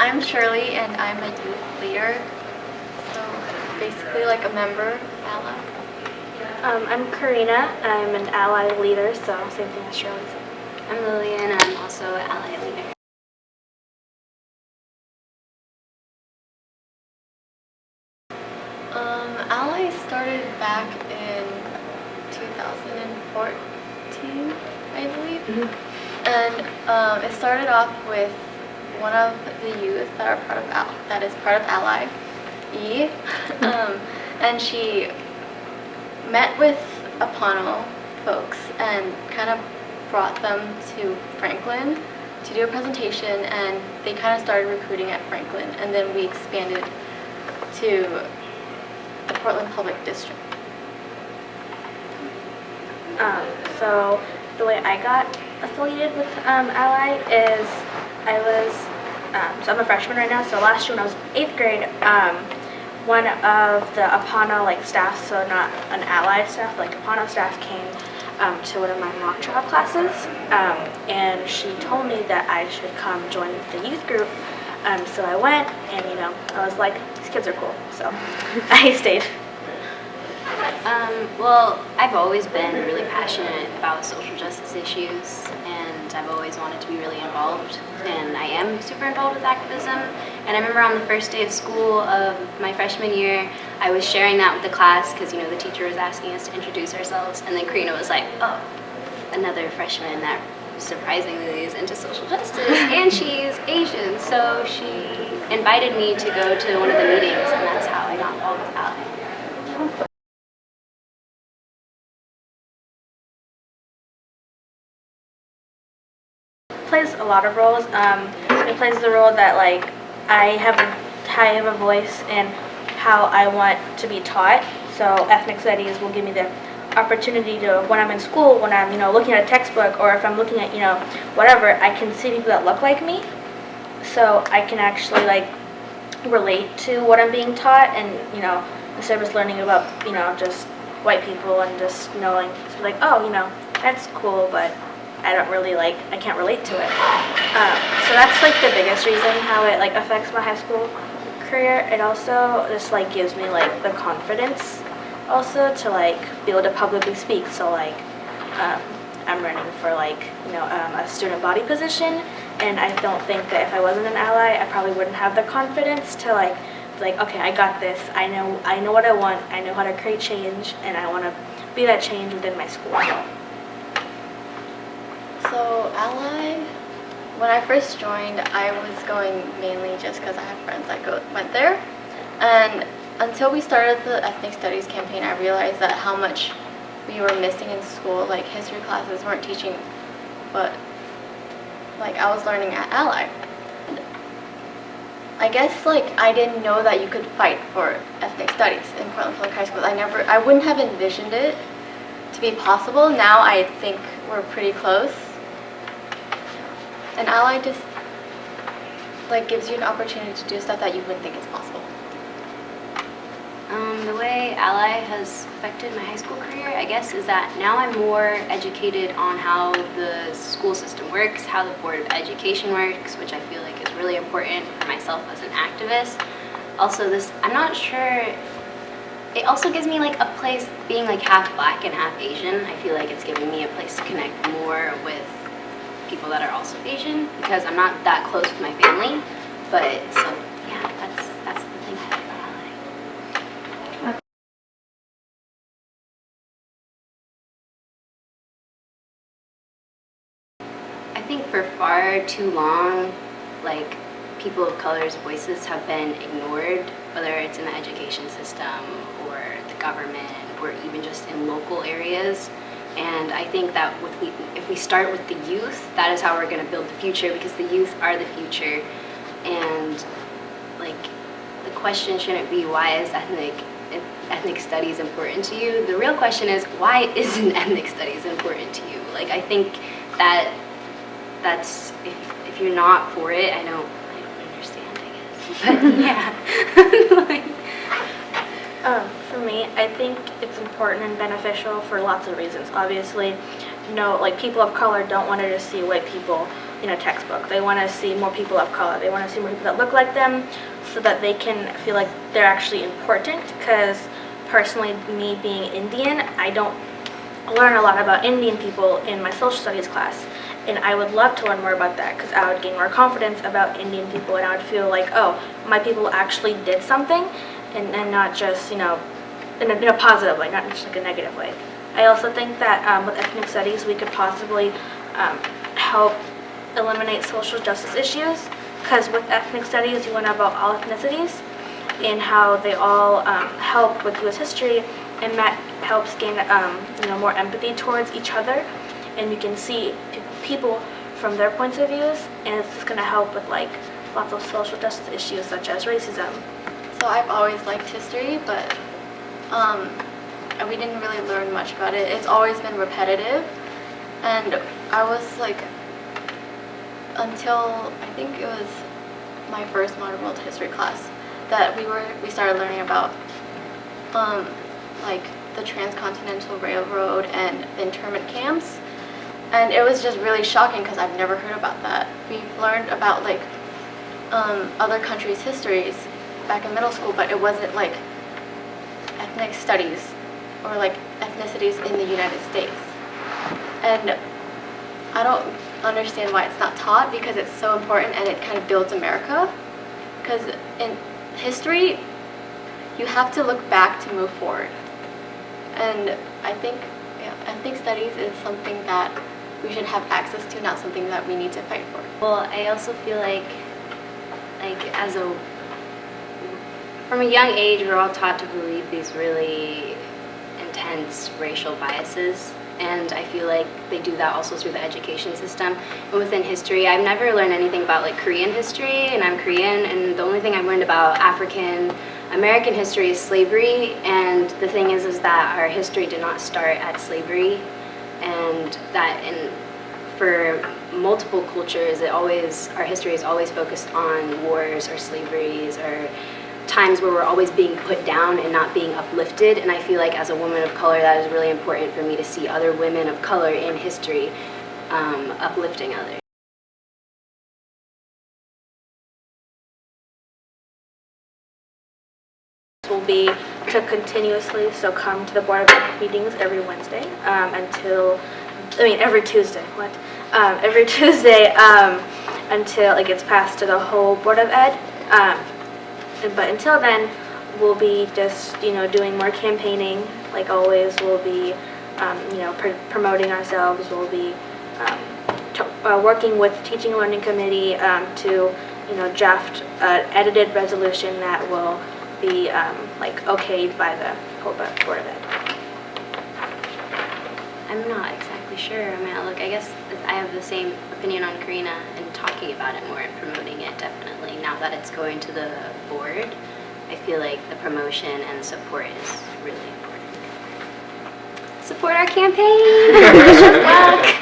I'm Shirley, and I'm a youth leader, so basically like a member, ally. I'm Karina. I'm an ally leader, so same thing as Shirley said. I'm Lillian. I'm also an ally leader. Ally started back in 2014, I believe. And it started off with one of the youth that are that is part of Ally, E. And she met with Apano folks and kind of brought them to Franklin to do a presentation, and they kind of started recruiting at Franklin, and then we expanded to the Portland Public District. So the way I got affiliated with Ally is so I'm a freshman right now. So last year when I was in 8th grade, one of the Apano staff, so not an Ally staff, Apano staff came to one of my mock trial classes, and she told me that I should come join the youth group. So I went, and I was like, these kids are cool, so I stayed. Well, I've always been really passionate about social justice issues, and I've always wanted to be really involved, and I am super involved with activism. And I remember on the first day of school of my freshman year, I was sharing that with the class because the teacher was asking us to introduce ourselves, and then Karina was like, oh, another freshman that surprisingly is into social justice, and she's Asian, so she invited me to go to one of the meetings, and that's how I got involved with Ally. Plays a lot of roles. It plays the role that I have a voice in how I want to be taught. So ethnic studies will give me the opportunity to, when I'm in school, when I'm looking at a textbook, or if I'm looking at whatever, I can see people that look like me, so I can actually relate to what I'm being taught, and instead of just learning about just white people and just knowing oh that's cool, but I don't really I can't relate to it. So that's the biggest reason how it affects my high school career. It also just gives me the confidence also to be able to publicly speak. So I'm running for a student body position, and I don't think that if I wasn't an ally, I probably wouldn't have the confidence to okay, I got this. I know what I want. I know how to create change, and I want to be that change within my school. So Ally, when I first joined, I was going mainly just because I had friends that went there, and until we started the ethnic studies campaign, I realized that how much we were missing in school. History classes weren't teaching what I was learning at Ally. I guess I didn't know that you could fight for ethnic studies in Portland Public High School. I wouldn't have envisioned it to be possible. Now I think we're pretty close. And Ally just gives you an opportunity to do stuff that you wouldn't think is possible. The way Ally has affected my high school career, I guess, is that now I'm more educated on how the school system works, how the Board of Education works, which I feel is really important for myself as an activist. Also, I'm not sure, it also gives me a place, being half Black and half Asian. I feel it's giving me a place to connect more with people that are also Asian, because I'm not that close with my family. But so yeah, that's the thing I like about Ally. I think for far too long, people of color's voices have been ignored, whether it's in the education system or the government or even just in local areas. And I think that if we start with the youth, that is how we're going to build the future, because the youth are the future. And the question shouldn't be, why is ethnic studies important to you? The real question is, why isn't ethnic studies important to you? I think that's if you're not for it, I don't understand, I guess. But yeah. For me, I think it's important and beneficial for lots of reasons. Obviously, people of color don't want to just see white people in a textbook. They want to see more people of color. They want to see more people that look like them so that they can feel like they're actually important, because personally, me being Indian, I don't learn a lot about Indian people in my social studies class. And I would love to learn more about that, because I would gain more confidence about Indian people, and I would feel like, oh, my people actually did something, and not just, in a positive way, not just like a negative way. I also think that with ethnic studies, we could possibly help eliminate social justice issues, because with ethnic studies, you learn about all ethnicities and how they all help with U.S. history, and that helps gain more empathy towards each other, and you can see people from their points of views, and it's just going to help with like lots of social justice issues such as racism. So I've always liked history, but we didn't really learn much about it. It's always been repetitive, and I was like, until I think it was my first modern world history class, that we started learning about like the transcontinental railroad and the internment camps, and it was just really shocking because I've never heard about that. We've learned about like other countries' histories back in middle school, but it wasn't like ethnic studies or like ethnicities in the United States. And I don't understand why it's not taught, because it's so important and it kind of builds America. Because in history, you have to look back to move forward. And I think ethnic studies is something that we should have access to, not something that we need to fight for. Well, I also feel like from a young age, we're all taught to believe these really intense racial biases, and I feel like they do that also through the education system. And within history, I've never learned anything about like Korean history, and I'm Korean, and the only thing I've learned about African American history is slavery, and the thing is that our history did not start at slavery, and for multiple cultures, our history is always focused on wars or slaveries or times where we're always being put down and not being uplifted. And I feel like as a woman of color, that is really important for me to see other women of color in history uplifting others. Will be to continuously come to the Board of Ed meetings every Wednesday every Tuesday. Every Tuesday until it gets passed to the whole Board of Ed. But until then, we'll be just doing more campaigning. Like always, we'll be promoting ourselves. We'll be working with the Teaching and Learning Committee to draft an edited resolution that will be okayed by the whole Board of Ed. I'm not exactly sure on my outlook. I guess I have the same opinion on Karina and talking about it more and promoting it, definitely. Now that it's going to the board, I feel like the promotion and support is really important. Support our campaign! Wish us luck!